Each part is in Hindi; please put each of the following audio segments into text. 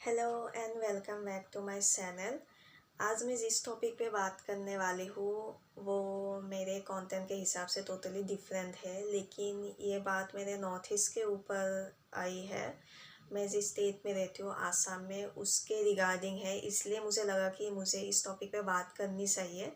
Hello and welcome back to my channel. आज मैं जिस टॉपिक पे बात करने वाली हूँ वो मेरे कंटेंट के हिसाब से टोटली डिफरेंट है, लेकिन ये बात मेरे नॉर्थ ईस्ट के ऊपर आई है। मैं जिस स्टेट में रहती हूँ आसाम में, उसके रिगार्डिंग है, इसलिए मुझे लगा कि मुझे इस टॉपिक पे बात करनी चाहिए।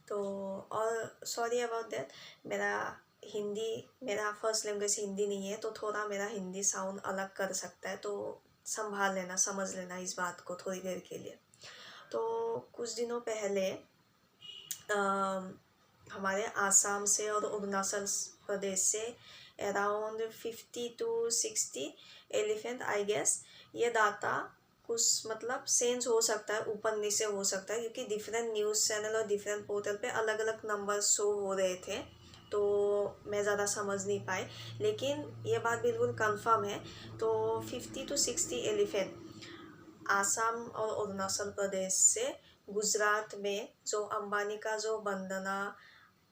तो और सॉरी अबाउट दैट, मेरा फर्स्ट लैंग्वेज हिंदी नहीं है, तो थोड़ा मेरा हिंदी साउंड अलग कर सकता है, तो संभाल लेना, समझ लेना इस बात को थोड़ी देर के लिए। तो कुछ दिनों पहले हमारे आसाम से और अरुणाचल प्रदेश से around 50 to 60 elephant, I guess, ये डाटा कुछ मतलब सेंस हो सकता है, ऊपर नीचे हो सकता है, क्योंकि डिफरेंट न्यूज़ चैनल और डिफरेंट पोर्टल पे अलग अलग नंबर शो हो रहे थे, तो मैं ज़्यादा समझ नहीं पाई, लेकिन ये बात बिल्कुल कंफर्म है। तो 50 to 60 एलिफेंट आसाम और अरुणाचल प्रदेश से गुजरात में जो अंबानी का जो वंदना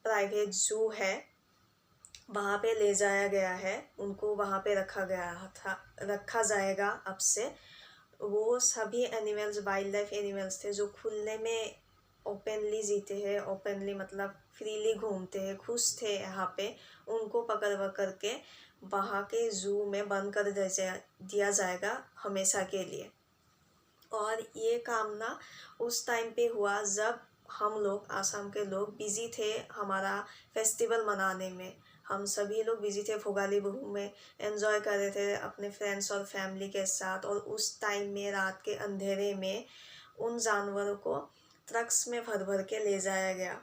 प्राइवेट जू है वहाँ पे ले जाया गया है। उनको वहाँ पे रखा जाएगा अब से। वो सभी एनिमल्स वाइल्ड लाइफ एनिमल्स थे जो खुले में ओपनली जीते हैं, ओपनली मतलब फ्रीली घूमते हैं, खुश थे यहाँ पे। उनको पकड़ के वहाँ के जू में बंद कर दिया जाएगा हमेशा के लिए। और ये काम ना उस टाइम पे हुआ जब हम लोग, आसाम के लोग, बिजी थे हमारा फेस्टिवल मनाने में। हम सभी लोग बिजी थे, भोगाली बिहू में एंजॉय कर रहे थे अपने फ्रेंड्स और फैमिली के साथ। और उस टाइम में रात के अंधेरे में उन जानवरों को ट्रक्स में भर भर के ले जाया गया,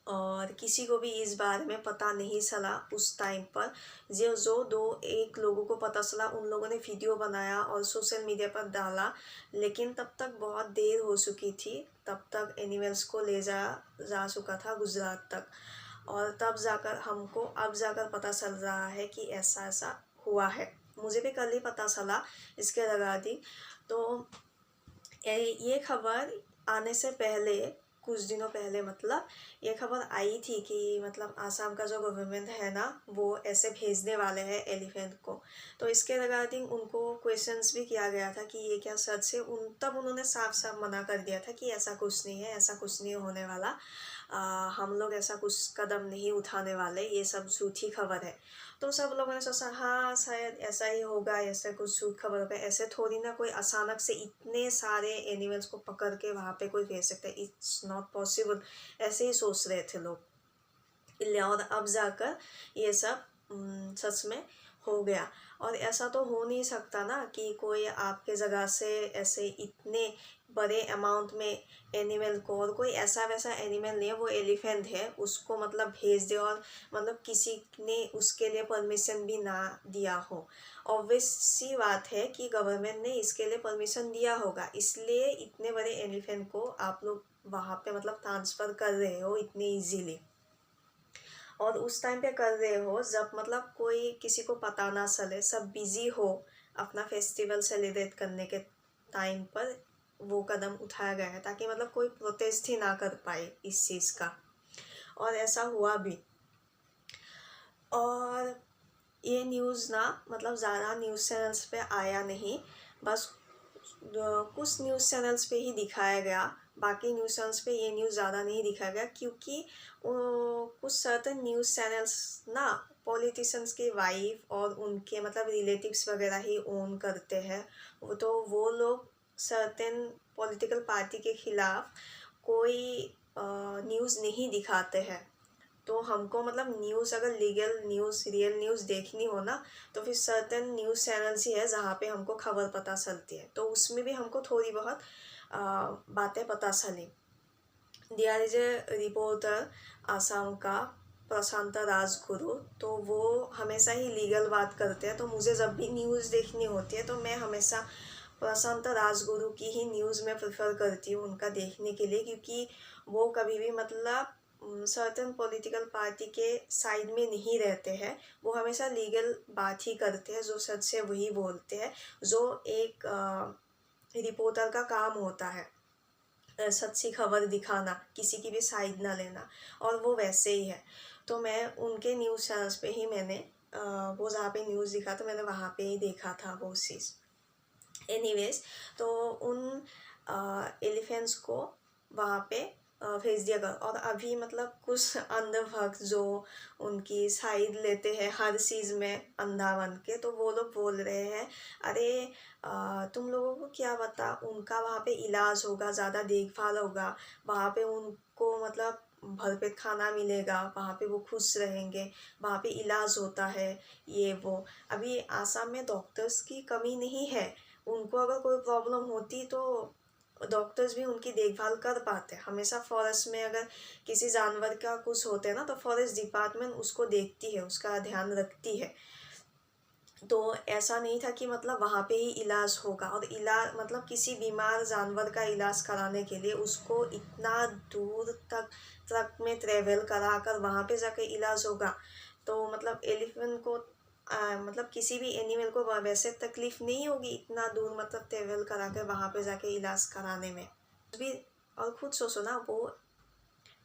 और किसी को भी इस बारे में पता नहीं चला उस टाइम पर। जो दो एक लोगों को पता चला, उन लोगों ने वीडियो बनाया और सोशल मीडिया पर डाला, लेकिन तब तक बहुत देर हो चुकी थी। तब तक एनिमल्स को ले जा चुका था गुजरात तक, और तब जाकर पता चल रहा है कि ऐसा ऐसा हुआ है। मुझे भी कल ही पता चला इसके रिगार्डिंग। तो ये खबर आने से पहले, कुछ दिनों पहले मतलब, ये खबर आई थी कि मतलब आसाम का जो गवर्नमेंट है ना, वो ऐसे भेजने वाले हैं एलिफेंट को। तो इसके रिगार्डिंग उनको क्वेश्चंस भी किया गया था कि ये क्या सच है। तब उन्होंने साफ साफ मना कर दिया था कि ऐसा कुछ नहीं है, ऐसा कुछ नहीं होने वाला। हम लोग ऐसा कुछ कदम नहीं उठाने वाले, ये सब झूठी खबर है। तो सब लोगों ने सोचा हाँ शायद ऐसा ही होगा, ऐसा कुछ झूठ खबर होगा। ऐसे थोड़ी ना कोई अचानक से इतने सारे एनिमल्स को पकड़ के वहाँ पे कोई भेज सकता है, इट्स नॉट पॉसिबल, ऐसे ही सोच रहे थे लोग। और अब जाकर ये सब सच में हो गया। और ऐसा तो हो नहीं सकता ना कि कोई आपके जगह से ऐसे इतने बड़े अमाउंट में एनिमल को, और कोई ऐसा वैसा एनिमल नहीं है, वो एलिफेंट है, उसको मतलब भेज दे और मतलब किसी ने उसके लिए परमिशन भी ना दिया हो। ऑब्वियस सी बात है कि गवर्नमेंट ने इसके लिए परमिशन दिया होगा, इसलिए इतने बड़े एलिफेंट को आप लोग वहाँ पे मतलब ट्रांसफ़र कर रहे हो इतने ईजीली। और उस टाइम पे कर रहे हो जब मतलब कोई किसी को पता ना चले, सब बिजी हो अपना फेस्टिवल सेलिब्रेट करने के टाइम पर वो कदम उठाया गया है, ताकि मतलब कोई प्रोटेस्ट ही ना कर पाए इस चीज़ का। और ऐसा हुआ भी। और ये न्यूज़ ना मतलब ज़्यादा न्यूज़ चैनल्स पे आया नहीं, बस कुछ न्यूज़ चैनल्स पे ही दिखाया गया। बाकी न्यूज़ चैनल्स पे ये न्यूज़ ज़्यादा नहीं दिखाया गया, क्योंकि कुछ सर्टन न्यूज़ चैनल्स ना पॉलिटिशियंस की वाइफ और उनके मतलब रिलेटिव्स वगैरह ही ओन करते हैं। वो लोग सर्टेन पॉलिटिकल पार्टी के खिलाफ कोई न्यूज़ नहीं दिखाते हैं। तो हमको मतलब न्यूज़ अगर लीगल न्यूज़, रियल न्यूज़ देखनी हो ना, तो फिर सर्टेन न्यूज़ चैनल्स ही है जहाँ पे हमको खबर पता चलती है। तो उसमें भी हमको थोड़ी बहुत बातें पता चली। There is a reporter Assam का, प्रशांत राजगुरु, तो वो हमेशा ही लीगल बात करते हैं। तो मुझे जब भी न्यूज़ देखनी होती है तो मैं हमेशा प्रशांत राजगुरु की ही न्यूज़ में प्रेफर करती हूँ उनका देखने के लिए, क्योंकि वो कभी भी मतलब सर्टेन पॉलिटिकल पार्टी के साइड में नहीं रहते हैं। वो हमेशा लीगल बात ही करते हैं, जो सच है वही बोलते हैं, जो एक रिपोर्टर का काम होता है, सच्ची खबर दिखाना, किसी की भी साइड ना लेना, और वो वैसे ही है। तो मैं उनके न्यूज़ चैनल्स पे ही मैंने वो जहाँ पे न्यूज़ दिखा था मैंने वहाँ पे ही देखा था वो चीज़। एनीवेज, तो उन एलिफेंट्स को वहाँ पे भेज दिया गया। और अभी मतलब कुछ अंधभक्त जो उनकी साइड लेते हैं हर चीज़ में अंधा बन के, तो वो लोग बोल रहे हैं अरे तुम लोगों को क्या पता, उनका वहाँ पे इलाज होगा, ज़्यादा देखभाल होगा, वहाँ पे उनको मतलब भरपेट खाना मिलेगा, वहाँ पे वो खुश रहेंगे, वहाँ पे इलाज होता है, ये वो। अभी आसाम में डॉक्टर्स की कमी नहीं है, उनको अगर कोई प्रॉब्लम होती तो डॉक्टर्स भी उनकी देखभाल कर पाते। हमेशा फॉरेस्ट में अगर किसी जानवर का कुछ होता है ना, तो फॉरेस्ट डिपार्टमेंट उसको देखती है, उसका ध्यान रखती है। तो ऐसा नहीं था कि मतलब वहाँ पे ही इलाज होगा, और इलाज मतलब किसी बीमार जानवर का इलाज कराने के लिए उसको इतना दूर तक ट्रक में ट्रेवल करा कर वहाँ पे जाके इलाज होगा। तो मतलब एलिफेंट को मतलब किसी भी एनिमल को वैसे तकलीफ नहीं होगी इतना दूर मतलब ट्रेवल करा कर वहाँ पे जाके इलाज कराने में भी। और खुद सोचो ना, वो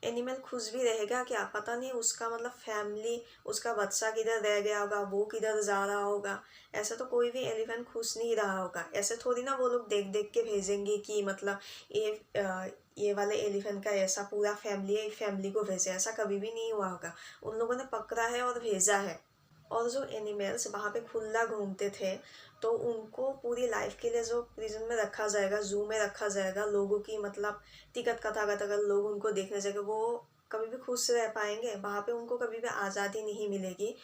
एनिमल खुश भी रहेगा क्या, पता नहीं उसका मतलब फैमिली, उसका बच्चा किधर रह गया होगा, वो किधर जा रहा होगा। ऐसा तो कोई भी एलिफेंट खुश नहीं रहा होगा। ऐसे थोड़ी ना वो लोग देख देख के भेजेंगे कि मतलब ये वाले एलिफेंट का ऐसा पूरा फैमिली है, फैमिली को भेजे, ऐसा कभी भी नहीं हुआ होगा। उन लोगों ने पकड़ा है और भेजा है। और जो एनिमल्स वहाँ पे खुला घूमते थे, तो उनको पूरी लाइफ के लिए जो प्रिजन में रखा जाएगा, जू में रखा जाएगा, लोगों की मतलब टिकट कटागत अगर लोग उनको देखने जाएंगे, वो कभी भी खुश रह पाएंगे, वहाँ पे उनको कभी भी आज़ादी नहीं मिलेगी।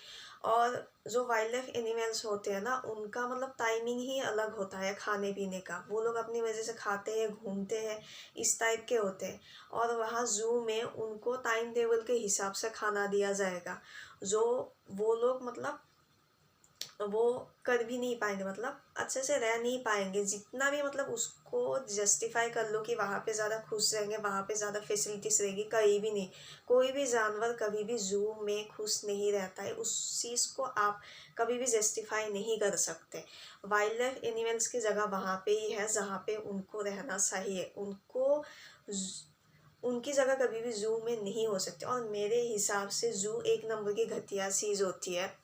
और जो वाइल्ड लाइफ एनिमल्स होते हैं ना, उनका मतलब टाइमिंग ही अलग होता है खाने पीने का। वो लोग अपनी वजह से खाते हैं, घूमते हैं, इस टाइप के होते हैं। और वहाँ जू में उनको टाइम टेबल के हिसाब से खाना दिया जाएगा, जो वो लोग मतलब वो कर भी नहीं पाएंगे, मतलब अच्छे से रह नहीं पाएंगे। जितना भी मतलब उसको जस्टिफाई कर लो कि वहाँ पे ज़्यादा खुश रहेंगे, वहाँ पे ज़्यादा फैसिलिटीज़ रहेगी, कहीं भी नहीं। कोई भी जानवर कभी भी जू में खुश नहीं रहता है, उस चीज़ को आप कभी भी जस्टिफाई नहीं कर सकते। वाइल्ड लाइफ एनिमल्स की जगह वहाँ पे ही है जहाँ पे उनको रहना चाहिए। उनकी जगह कभी भी जू में नहीं हो सकती। और मेरे हिसाब से जू एक नंबर की घटिया चीज़ होती है।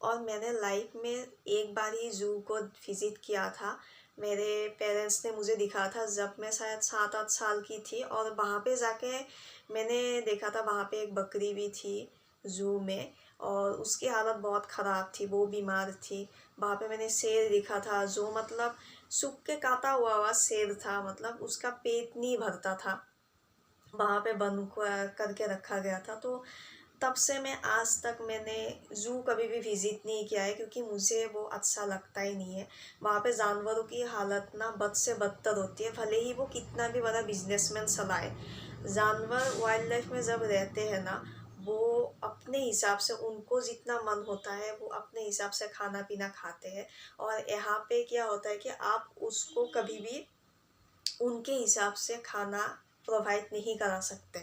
और मैंने लाइफ में एक बार ही जू को विज़िट किया था। मेरे पेरेंट्स ने मुझे दिखाया था जब मैं शायद 7-8 साल की थी, और वहाँ पे जाके मैंने देखा था वहाँ पे एक बकरी भी थी जू में, और उसकी हालत बहुत ख़राब थी, वो बीमार थी। वहाँ पे मैंने शेर देखा था जो मतलब सूख के काटा हुआ शेर था, मतलब उसका पेट नहीं भरता था, वहाँ पे बंद करके रखा गया था। तो तब से मैं आज तक मैंने ज़ू कभी भी विज़िट नहीं किया है, क्योंकि मुझे वो अच्छा लगता ही नहीं है। वहाँ पे जानवरों की हालत ना बद से बदतर होती है, भले ही वो कितना भी बड़ा बिजनेसमैन चलाए। जानवर वाइल्ड लाइफ में जब रहते हैं ना, वो अपने हिसाब से, उनको जितना मन होता है वो अपने हिसाब से खाना पीना खाते हैं। और यहाँ पे क्या होता है कि आप उसको कभी भी उनके हिसाब से खाना प्रोवाइड नहीं करा सकते,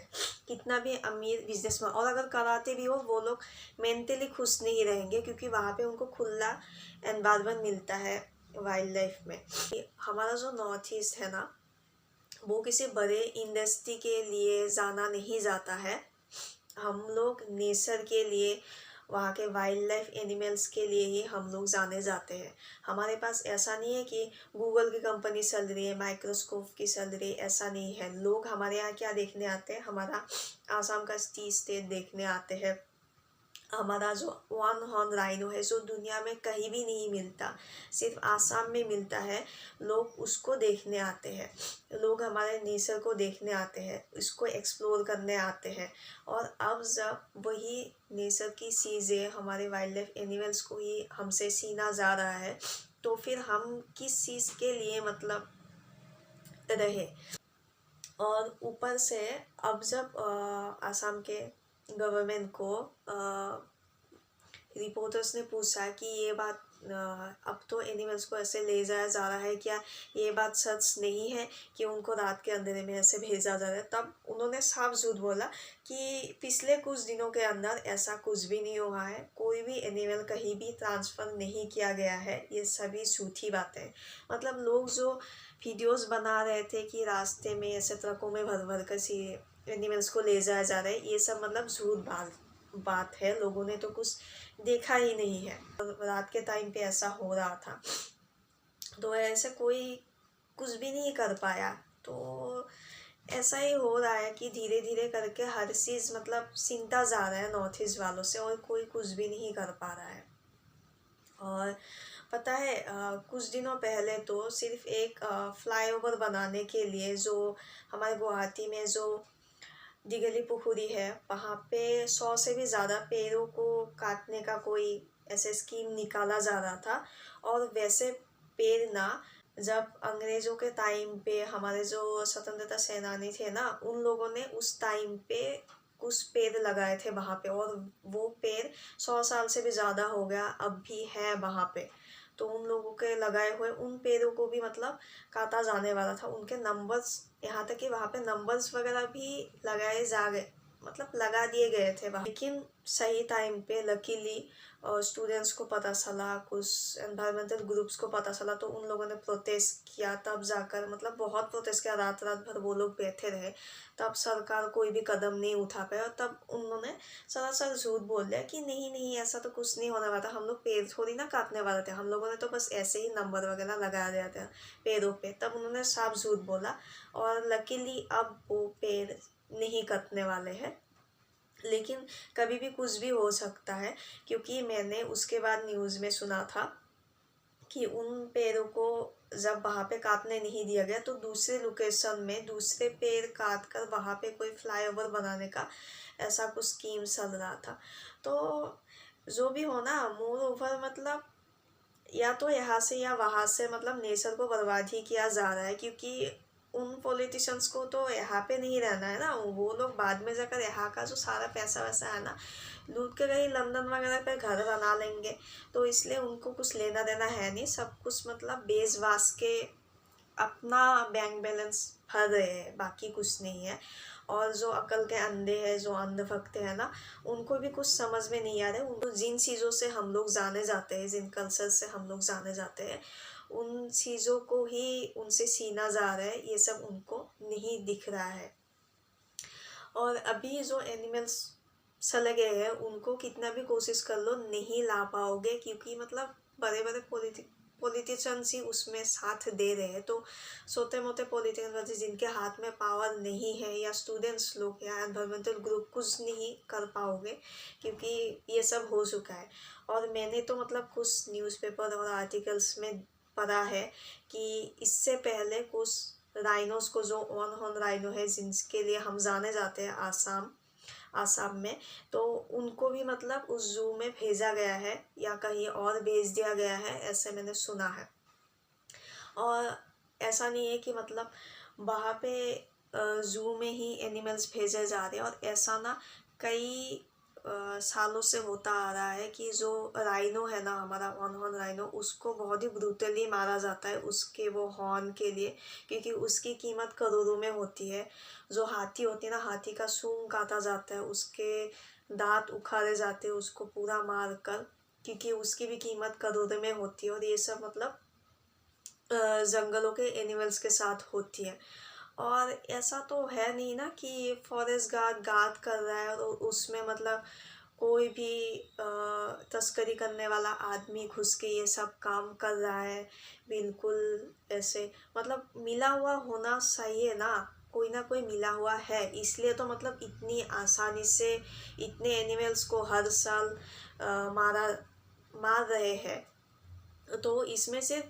कितना भी अमीर बिजनेसमैन। और अगर कराते भी हो, वो लोग मेंटली खुश नहीं रहेंगे, क्योंकि वहाँ पे उनको खुला एनवायरनमेंट मिलता है वाइल्ड लाइफ में। हमारा जो नॉर्थ ईस्ट है ना, वो किसी बड़े इंडस्ट्री के लिए जाना नहीं जाता है। हम लोग नेचर के लिए, वहाँ के वाइल्ड लाइफ एनिमल्स के लिए ही हम लोग जाने जाते हैं। हमारे पास ऐसा नहीं है कि गूगल की कंपनी चल रही है, माइक्रोस्कोप की चल रही है, ऐसा नहीं है। लोग हमारे यहाँ क्या देखने आते हैं, हमारा आसाम का टी स्टेट देखने आते हैं। हमारा जो वन हॉर्न राइनो है, जो दुनिया में कहीं भी नहीं मिलता, सिर्फ आसाम में मिलता है, लोग उसको देखने आते हैं। लोग हमारे नेचर को देखने आते हैं, इसको एक्सप्लोर करने आते हैं। और अब जब वही नेचर की चीज़ें, हमारे वाइल्ड लाइफ एनिमल्स को ही हमसे छीना जा रहा है, तो फिर हम किस चीज़ के लिए मतलब रहे। और ऊपर से अब जब आसाम के गवर्नमेंट को रिपोर्टर्स ने पूछा कि ये बात अब तो एनिमल्स को ऐसे ले जाया जा रहा है, क्या ये बात सच नहीं है कि उनको रात के अंधेरे में ऐसे भेजा जा रहा है, तब उन्होंने साफ झूठ बोला कि पिछले कुछ दिनों के अंदर ऐसा कुछ भी नहीं हुआ है, कोई भी एनिमल कहीं भी ट्रांसफ़र नहीं किया गया है, ये सभी झूठी बातें। मतलब लोग जो वीडियोस बना रहे थे कि रास्ते में ऐसे ट्रकों में भर भर कर एनिमल्स को ले जाया जा रहा है, ये सब मतलब झूठ बात है। लोगों ने तो कुछ देखा ही नहीं है, रात के टाइम पे ऐसा हो रहा था। तो ऐसे कोई कुछ भी नहीं कर पाया। तो ऐसा ही हो रहा है कि धीरे धीरे करके हर चीज़ मतलब सीखता जा रहा है नॉर्थ ईस्ट वालों से, और कोई कुछ भी नहीं कर पा रहा है। और पता है कुछ दिनों पहले तो सिर्फ एक फ्लाईओवर बनाने के लिए जो हमारे गुवाहाटी में जो दिगली पुखुरी है, वहाँ पे 100 से भी ज़्यादा पेड़ों को काटने का कोई ऐसे स्कीम निकाला जा रहा था। और वैसे पेड़ ना, जब अंग्रेज़ों के टाइम पे हमारे जो स्वतंत्रता सेनानी थे ना, उन लोगों ने उस टाइम पे कुछ पेड़ लगाए थे वहाँ पे, और वो पेड़ 100 साल से भी ज़्यादा हो गया, अब भी है वहाँ पे। तो उन लोगों के लगाए हुए उन पेड़ों को भी मतलब काटा जाने वाला था, उनके नंबर्स, यहाँ तक कि वहाँ पे नंबर्स वगैरह भी लगाए जा गए, मतलब लगा दिए गए थे वहाँ। लेकिन सही टाइम पे लकीली स्टूडेंट्स को पता चला, कुछ एनवायरमेंटल ग्रुप्स को पता चला, तो उन लोगों ने प्रोटेस्ट किया, तब जाकर मतलब बहुत प्रोटेस्ट किया, रात रात भर वो लोग बैठे रहे, तब सरकार कोई भी कदम नहीं उठा पाया। और तब उन्होंने सरासर झूठ बोल दिया कि नहीं नहीं ऐसा तो कुछ नहीं होने वाला था, हम लोग पेड़ थोड़ी ना काटने वाले थे, हम लोगों ने तो बस ऐसे ही नंबर वगैरह लगा दिया था पेड़ों पे। तब उन्होंने साफ झूठ बोला, और लकीली अब वो पेड़ नहीं कटने वाले हैं। लेकिन कभी भी कुछ भी हो सकता है, क्योंकि मैंने उसके बाद न्यूज़ में सुना था कि उन पेड़ों को जब वहाँ पे काटने नहीं दिया गया, तो दूसरे लोकेशन में दूसरे पेड़ काट कर वहाँ पे कोई फ्लाईओवर बनाने का ऐसा कुछ स्कीम चल रहा था। तो जो भी हो ना, मोर ओवर मतलब या तो यहाँ से या वहाँ से मतलब नेचर को बर्बाद ही किया जा रहा है, क्योंकि उन पॉलिटिशियंस को तो यहाँ पे नहीं रहना है ना, वो लोग बाद में जाकर यहाँ का जो सारा पैसा वैसा है ना, लूट के कहीं लंदन वगैरह पे घर बना लेंगे। तो इसलिए उनको कुछ लेना देना है नहीं, सब कुछ मतलब बेच बाच के अपना बैंक बैलेंस भर रहे हैं, बाकी कुछ नहीं है। और जो अकल के अंधे हैं, जो अंधभक्त है ना, उनको भी कुछ समझ में नहीं आ रहा है। उनको जिन चीज़ों से हम लोग जाने जाते हैं, जिन कल्चर से हम लोग जाने जाते हैं, उन चीज़ों को ही उनसे छीना जा रहा है, ये सब उनको नहीं दिख रहा है। और अभी जो एनिमल्स चले गए हैं, उनको कितना भी कोशिश कर लो नहीं ला पाओगे, क्योंकि मतलब बड़े बड़े पॉलिटिशियंस ही उसमें साथ दे रहे हैं। तो छोटे मोटे पॉलिटिशियंस जिनके हाथ में पावर नहीं है, या स्टूडेंट्स लोग या एनवायरमेंटल ग्रुप, कुछ नहीं कर पाओगे, क्योंकि ये सब हो चुका है। और मैंने तो मतलब कुछ न्यूज़पेपर और आर्टिकल्स में पढ़ा है कि इससे पहले कुछ राइनोस को, जो वन हॉर्न राइनो है जिनके लिए हम जाने जाते हैं आसाम में, तो उनको भी मतलब उस जू में भेजा गया है या कहीं और भेज दिया गया है, ऐसे मैंने सुना है। और ऐसा नहीं है कि मतलब वहाँ पे जू में ही एनिमल्स भेजे जा रहे हैं, और ऐसा ना कई सालों से होता आ रहा है कि जो राइनो है ना, हमारा वन हॉर्न राइनो, उसको बहुत ही ब्रूटली मारा जाता है उसके वो हॉर्न के लिए, क्योंकि उसकी कीमत करोड़ों में होती है। जो हाथी होती है ना, हाथी का सूंड काटा जाता है, उसके दांत उखाड़े जाते हैं उसको पूरा मार कर, क्योंकि उसकी भी कीमत करोड़ों में होती है। और ये सब मतलब जंगलों के एनिमल्स के साथ होती है। और ऐसा तो है नहीं ना कि फॉरेस्ट गार्ड कर रहा है और उसमें मतलब कोई भी तस्करी करने वाला आदमी घुस के ये सब काम कर रहा है। बिल्कुल ऐसे मतलब मिला हुआ होना चाहिए ना, कोई ना कोई मिला हुआ है, इसलिए तो मतलब इतनी आसानी से इतने एनिमल्स को हर साल मार रहे हैं। तो इसमें से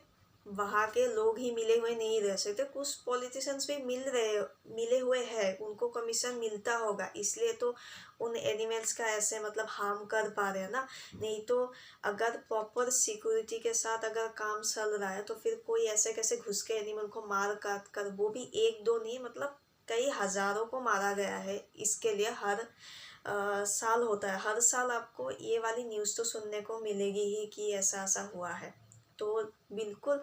वहाँ के लोग ही मिले हुए नहीं रह सकते, कुछ पॉलिटिशियंस भी मिले हुए हैं, उनको कमीशन मिलता होगा, इसलिए तो उन एनिमल्स का ऐसे मतलब हार्म कर पा रहे हैं ना। नहीं तो अगर प्रॉपर सिक्योरिटी के साथ अगर काम चल रहा है, तो फिर कोई ऐसे कैसे घुस के एनिमल को मार काट कर, वो भी एक दो नहीं मतलब कई हज़ारों को मारा गया है। इसके लिए हर साल होता है, हर साल आपको ये वाली न्यूज़ तो सुनने को मिलेगी ही कि ऐसा ऐसा हुआ है। तो बिल्कुल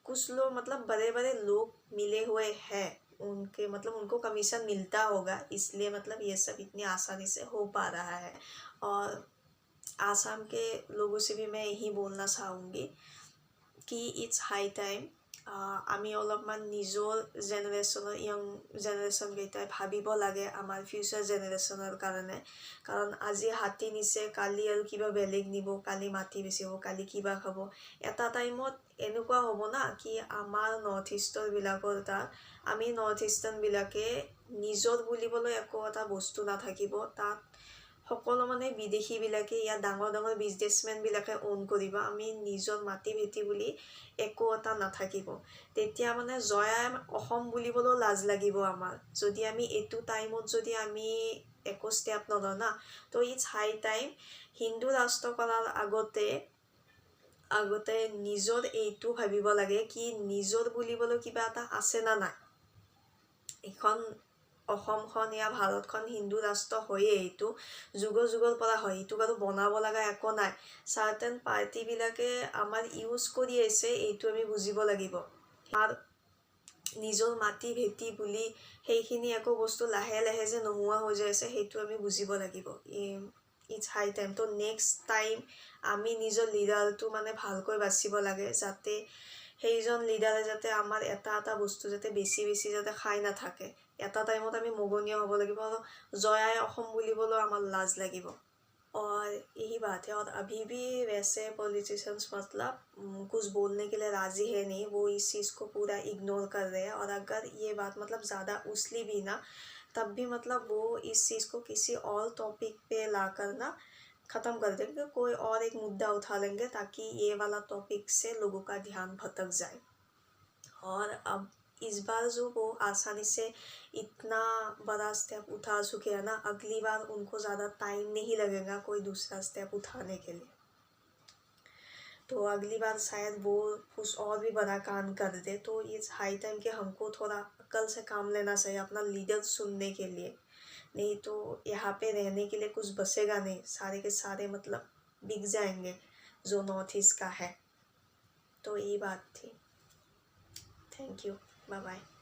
कुछ लोग मतलब बड़े बड़े लोग मिले हुए हैं, उनके मतलब उनको कमीशन मिलता होगा, इसलिए मतलब ये सब इतनी आसानी से हो पा रहा है। और आसाम के लोगों से भी मैं यही बोलना चाहूँगी कि इट्स हाई टाइम আমি অলপমান নিজৰ জেনেৰেশ্যনৰ য়ং জেনেৰেশ্যনকেইটাই ভাবিব লাগে আমাৰ ফিউচাৰ জেনেৰেশ্যনৰ কাৰণে। কাৰণ আজি হাতী নিছে, কালি আৰু কিবা বেলেগ নিব, কালি মাটি বেচিব, কালি কিবা খাব। এটা টাইমত এনেকুৱা হ'ব না কি আমাৰ নৰ্থ ইষ্টৰবিলাকৰ তাত আমি নৰ্থ ইষ্টাৰ্ণবিলাকে নিজৰ বুলিবলৈ একো এটা বস্তু নাথাকিব। তাত সকলো মানে বিদেশীবিলাকে ইয়াত ডাঙৰ ডাঙৰ বিজনেছমেনবিলাকে অ'ন কৰিব। আমি নিজৰ মাটি ভেটি বুলি একো এটা নাথাকিব। তেতিয়া মানে জয়াই অসম বুলিবলৈও লাজ লাগিব আমাৰ, যদি আমি এইটো টাইমত যদি আমি একো ষ্টেপ নলওঁ না। তো ইটছ হাই টাইম হিন্দু ৰাষ্ট্ৰ কৰাৰ আগতে নিজৰ এইটো ভাবিব লাগে কি নিজৰ বুলিবলৈ কিবা এটা আছে না নাই। এখন অসমখন या ভাৰতখন হিন্দু ৰাষ্ট্ৰ হয়েই, এইটো যুগৰ পৰা হয়, এইটো বাৰু বনাব লগা একো নাই। চাৰ্টেন পাৰ্টিবিলাকে আমাৰ ইউজ কৰি আছে, এইটো আমি বুজিব লাগিব। আমাৰ নিজৰ মাটি ভেটি বুলি সেইখিনি একো বস্তু লাহে লাহে যে নোহোৱা হৈ যায় আছে, সেইটো আমি বুজিব লাগিব। It's high time. তো নেক্সট টাইম আমি নিজৰ লিডাৰটো মানে ভালকৈ বাচিব লাগে, যাতে সেইজন লিডাৰে যাতে আমাৰ এটা বস্তু যাতে বেছি যাতে খাই নাথাকে। এটা টাইমত আমি মগনীয়া হ'ব লাগিব আৰু জয়াই অসম বুলিবলৈ আমাৰ লাজ লাগিব। और यही बात है। और अभी भी वैसे पॉलिटिशियंस मतलब कुछ बोलने के लिए राजी है नहीं, वो इस चीज़ को पूरा इग्नोर कर रहे हैं। और अगर ये बात मतलब ज़्यादा उछली भी ना, तब भी मतलब वो इस चीज़ को किसी और टॉपिक पे ला कर ना ख़त्म कर देंगे, कोई और एक मुद्दा उठा लेंगे ताकि ये वाला टॉपिक से लोगों का ध्यान भटक जाए। और अब इस बार जो वो आसानी से इतना बड़ा स्टेप उठा चुके हैं ना, अगली बार उनको ज़्यादा टाइम नहीं लगेगा कोई दूसरा स्टेप उठाने के लिए। तो अगली बार शायद वो कुछ और भी बड़ा काम कर दे। तो इट्स हाई टाइम कि हमको थोड़ा अक्ल से काम लेना चाहिए अपना लीडर सुनने के लिए। नहीं तो यहाँ पे रहने के लिए कुछ बचेगा नहीं, सारे के सारे मतलब बिक जाएंगे जो नॉर्थ ईस्ट का है। तो ये बात थी। Thank you, bye bye.